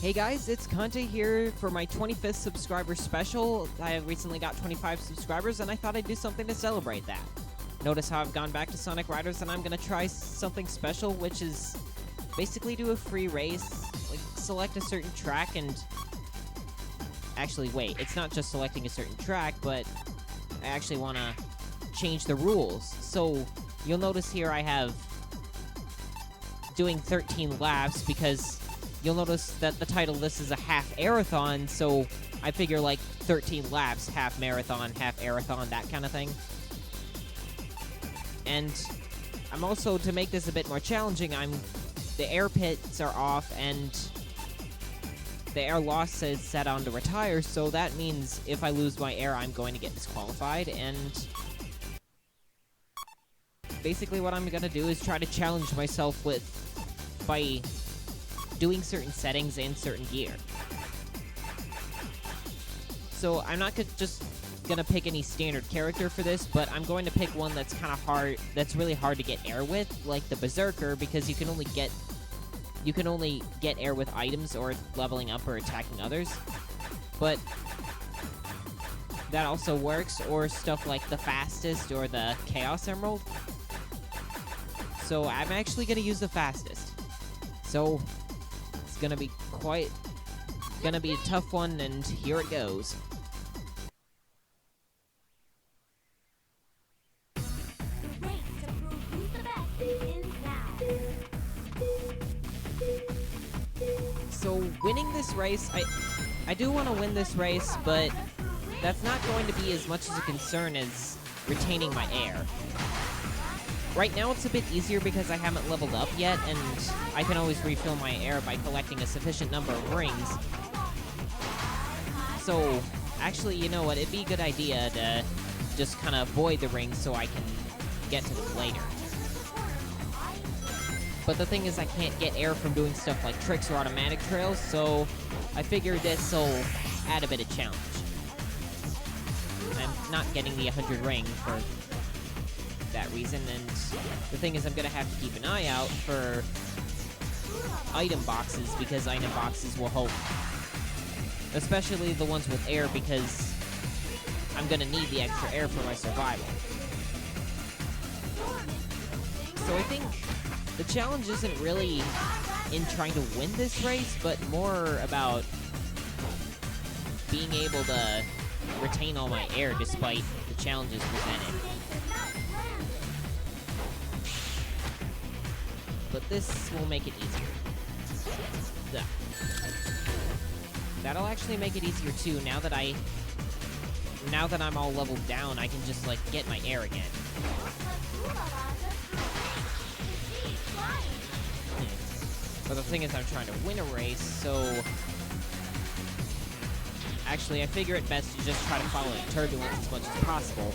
Hey guys, it's Kante here for my 25th subscriber special. I recently got 25 subscribers and I thought I'd do something to celebrate that. Notice how I've gone back to Sonic Riders and I'm gonna try something special, which is basically do a free race, like select a certain track and... Actually, wait, it's not just selecting a certain track, but I actually want to change the rules. So, you'll notice here I have doing 13 laps because you'll notice that the title of this is a half Air-a-thon, so I figure like 13 laps, half marathon, half Air-a-thon, that kind of thing. And I'm also, to make this a bit more challenging, the air pits are off and the air loss is set on to retire, so that means if I lose my air, I'm going to get disqualified, and basically what I'm gonna do is try to challenge myself by doing certain settings and certain gear. So I'm not just gonna pick any standard character for this, but I'm going to pick one that's kind of hard, that's really hard to get air with, like the Berserker, because you can only get air with items or leveling up or attacking others. But that also works, or stuff like the Fastest or the Chaos Emerald. So I'm actually gonna use the Fastest. So it's gonna be a tough one, and here it goes. So winning this race, I do want to win this race, but that's not going to be as much as a concern as retaining my air. Right now it's a bit easier because I haven't leveled up yet, and I can always refill my air by collecting a sufficient number of rings. So, actually, you know what, it'd be a good idea to just kind of avoid the rings so I can get to them later. But the thing is, I can't get air from doing stuff like tricks or automatic trails, so I figured this'll add a bit of challenge. I'm not getting the 100 ring for that reason, and the thing is, I'm gonna have to keep an eye out for item boxes, because item boxes will help, especially the ones with air, because I'm gonna need the extra air for my survival. So I think the challenge isn't really in trying to win this race, but more about being able to retain all my air despite the challenges presented. But this will make it easier. So, that'll actually make it easier too. Now that I'm all leveled down, I can just like get my air again. But the thing is, I'm trying to win a race, so actually I figure it best to just try to follow turbulence as much as possible.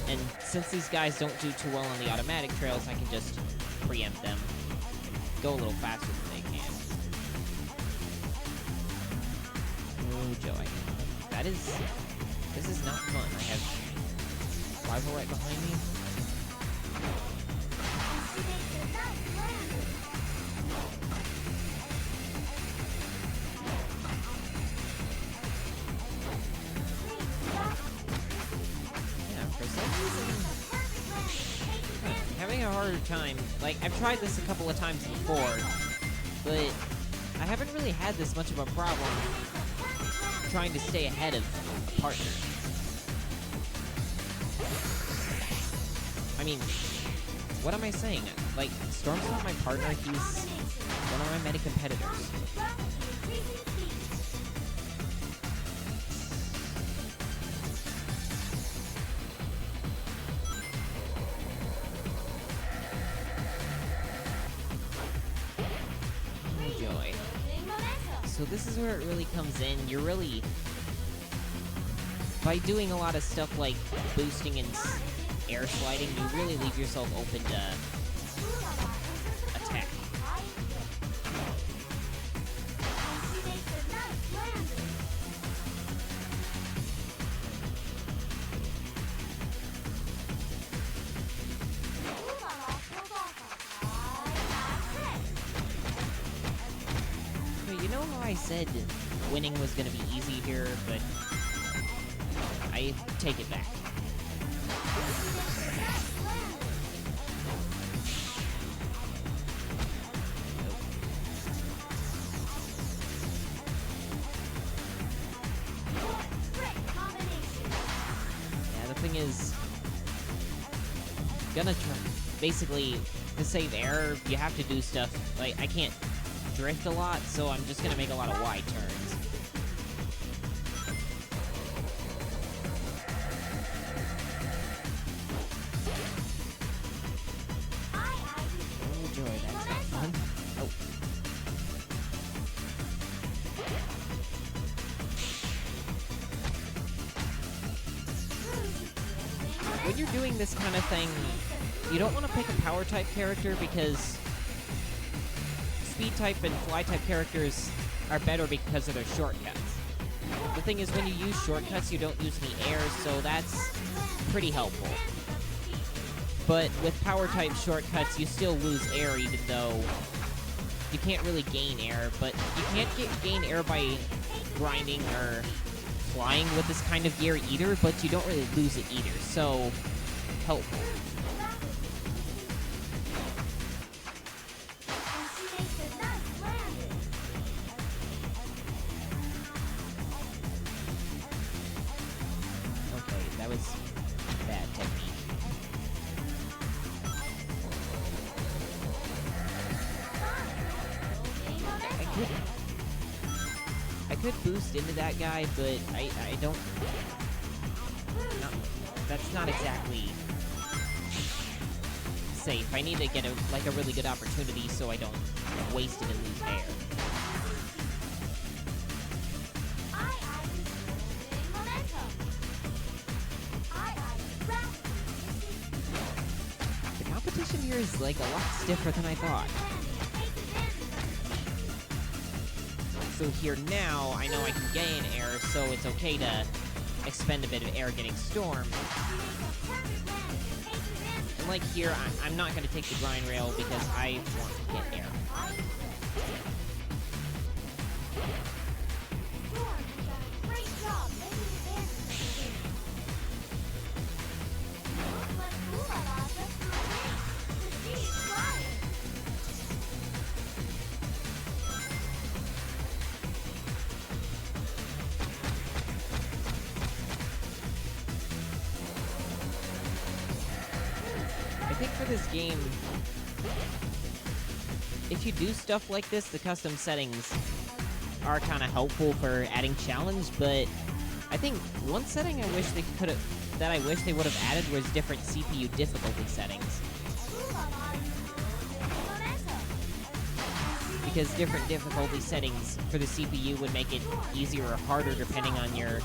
And since these guys don't do too well on the automatic trails, I can just preempt them. Go a little faster than they can. Oh joy. This is not fun. I have rival right behind me. Yeah, for some reason I'm having a harder time. Like, I've tried this a couple of times before, but I haven't really had this much of a problem trying to stay ahead of a partner. I mean, what am I saying? Like, Storm's not my partner, he's one of my meta competitors. So this is where it really comes in. You're really, by doing a lot of stuff like boosting and air sliding, you really leave yourself open to attack. Okay, you know how I said winning was gonna be easy here, but I take it back. Yeah, the thing is, gonna try. Basically, to save air, you have to do stuff. Like, I can't drift a lot, so I'm just gonna make a lot of wide turns. Oh joy, that's not fun. Oh. When you're doing this kind of thing, you don't want to pick a power type character because speed type and fly type characters are better because of their shortcuts. The thing is, when you use shortcuts, you don't use any air, so that's pretty helpful. But with power type shortcuts, you still lose air even though you can't really gain air, but you can't gain air by grinding or flying with this kind of gear either, but you don't really lose it either, so helpful. Okay, that was bad technique. I could boost into that guy, but I don't... that's not exactly safe. I need to get a really good opportunity so I don't waste it and lose air. The competition here is like a lot stiffer than I thought. So here now, I know I can gain air, so it's okay to expend a bit of air getting stormed. And like here, I'm not going to take the grind rail because I want to get air. I think for this game, if you do stuff like this, the custom settings are kind of helpful for adding challenge, but I think one setting I wish they would have added was different CPU difficulty settings. Because different difficulty settings for the CPU would make it easier or harder depending on your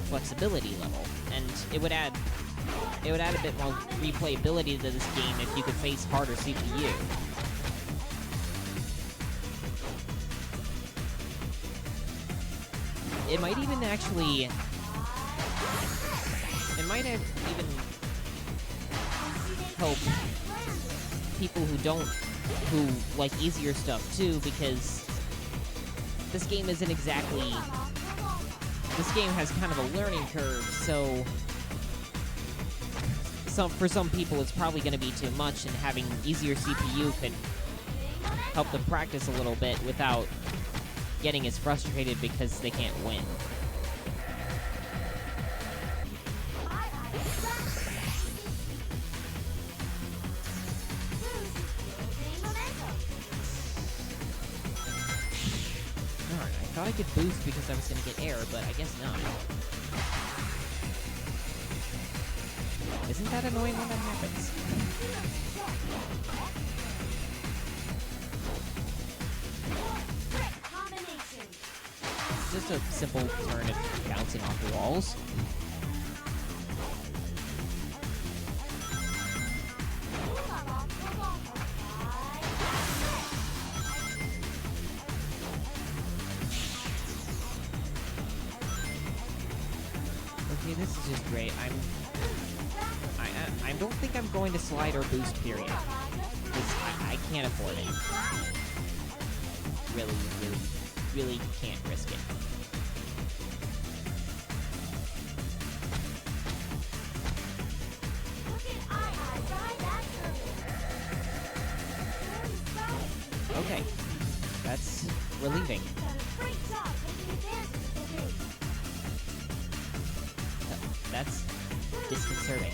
flexibility level, and it would add a bit more replayability to this game if you could face harder CPU. It might even actually... It might have even help people who like easier stuff too, because this game isn't exactly... This game has kind of a learning curve, so... For some people, it's probably going to be too much, and having easier CPU could help them practice a little bit without getting as frustrated because they can't win. Alright, I thought I could boost because I was going to get air, but I guess not. Isn't that annoying when that happens? Just a simple turn of bouncing off the walls. Okay, this is just great. I don't think I'm going to slide or boost, period. Because I can't afford it. Really, really really can't risk it. Okay, that's relieving. That's disconcerting.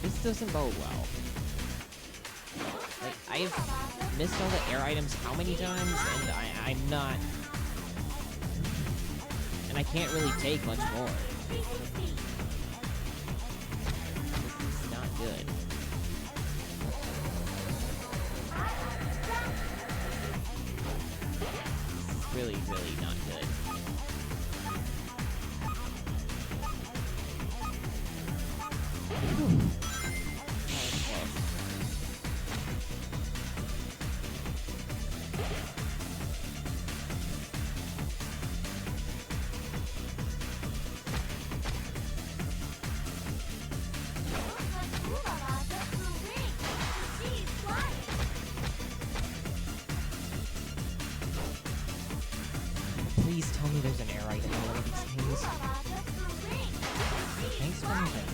This doesn't bode well. Like, I've missed all the air items how many times, and I'm not... And I can't really take much more. This is not good. This is really, really not good. Please tell me there's an air item in one of these things. Thanks for anything.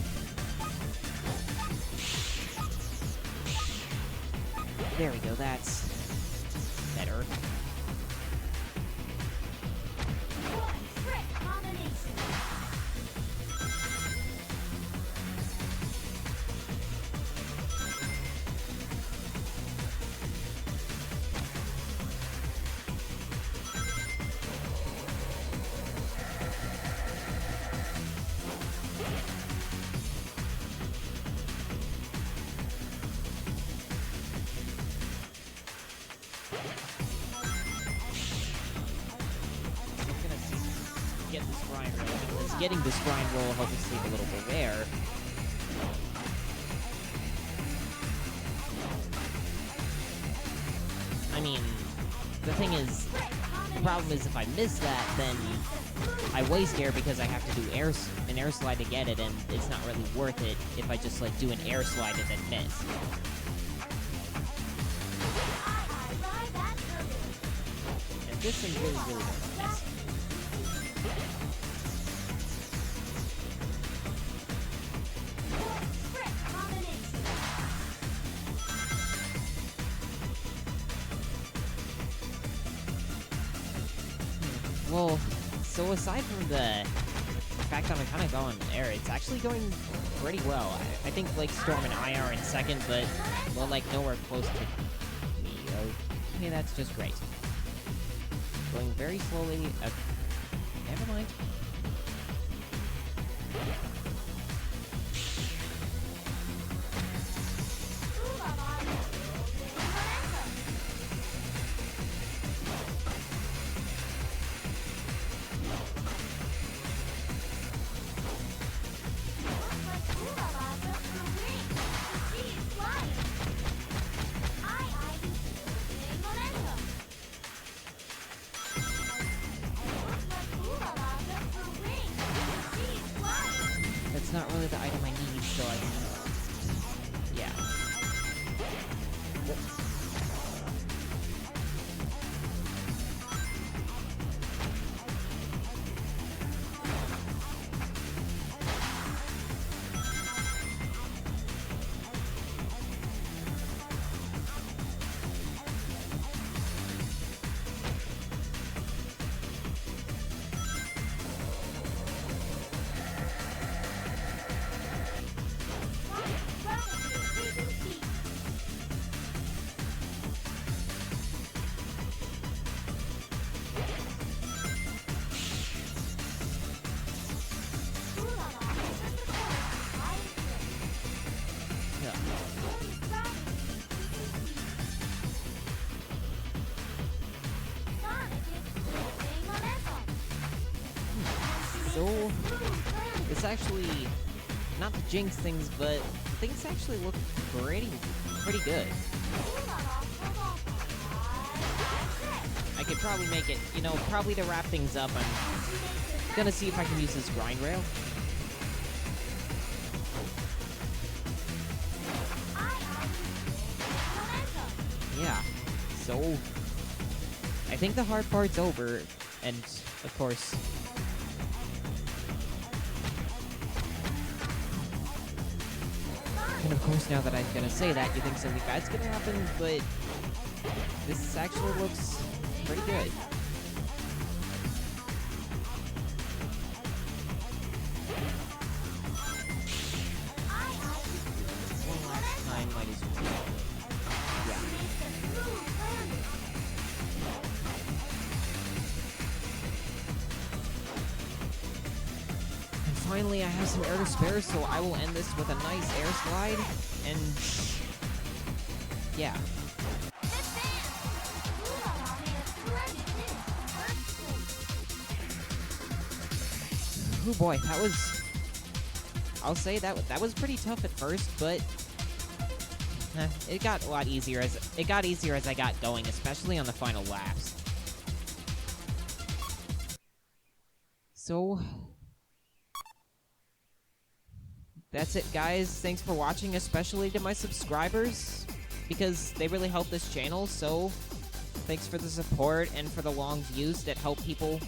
There we go, that's better. Get this grind roll, because getting this grind roll will help us save a little bit there. I mean, the thing is, the problem is if I miss that, then I waste air because I have to do an air slide to get it, and it's not really worth it if I just, like, do an air slide and then miss. And this thing really, really don't miss. Well, so aside from the fact that I'm kind of going air, it's actually going pretty well. I think like Storm and I are in second, but well, like nowhere close to me. Okay, that's just great. Going very slowly. Never mind. So, it's actually not to jinx things, but things actually look pretty good. I could probably make it, probably to wrap things up, I'm gonna see if I can use this grind rail. Yeah, so I think the hard part's over, and of course, now that I'm gonna say that, you think something bad's gonna happen, but this actually looks pretty good. One last time, might as well. Yeah. And finally, I have some air to spare, so I will end this with a nice air slide, and yeah. Oh boy, that was... I'll say that was pretty tough at first, but it got a lot easier as I got going, especially on the final laps. So that's it, guys. Thanks for watching, especially to my subscribers, because they really help this channel, so thanks for the support and for the long views that help people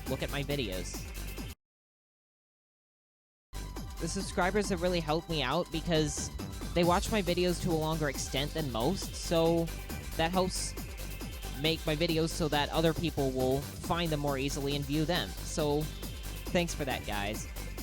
look at my videos. The subscribers have really helped me out because they watch my videos to a longer extent than most, so that helps make my videos so that other people will find them more easily and view them. So thanks for that, guys.